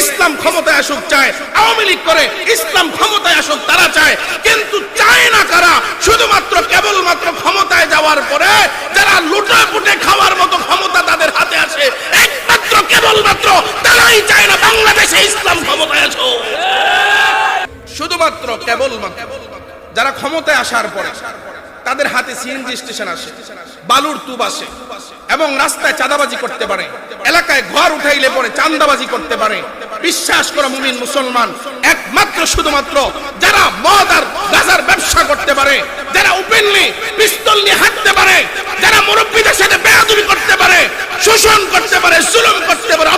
ইসলাম ক্ষমতায় আসুক চায়, আওয়ামী লীগ করে ইসলাম ক্ষমতায় আসুক তারা চায়, কিন্তু চায় না কারা? শুধুমাত্র কেবলমাত্র ক্ষমতায় যাওয়ার পরে যারা লুটে পুটে খাওয়ার মতো ক্ষমতা তাদের হাতে আসে, একমাত্র কেবলমাত্র তারাই চায় না বাংলাদেশে ইসলাম ক্ষমতায় আসুক। শুধুমাত্র কেবলমাত্র যারা ক্ষমতায় আসার পরে তাদের হাতে সিএনজি স্টেশন আসে, বালুর তুব আসে এবং রাস্তায় চাঁদাবাজি করতে পারে, এলাকায় ঘর উঠাইলে পরে চাঁদাবাজি করতে পারে। বিশ্বাস করো মুমিন মুসলমান, একমাত্র শুধুমাত্র যারা মদ আর গাঁজার ব্যবসা করতে পারে, যারা ওপেনলি পিস্তল নিয়ে হাঁটতে পারে, যারা মুরব্বীদের সাথে বেয়াদবি করতে পারে, শোষণ করতে পারে, জুলুম করতে পারে,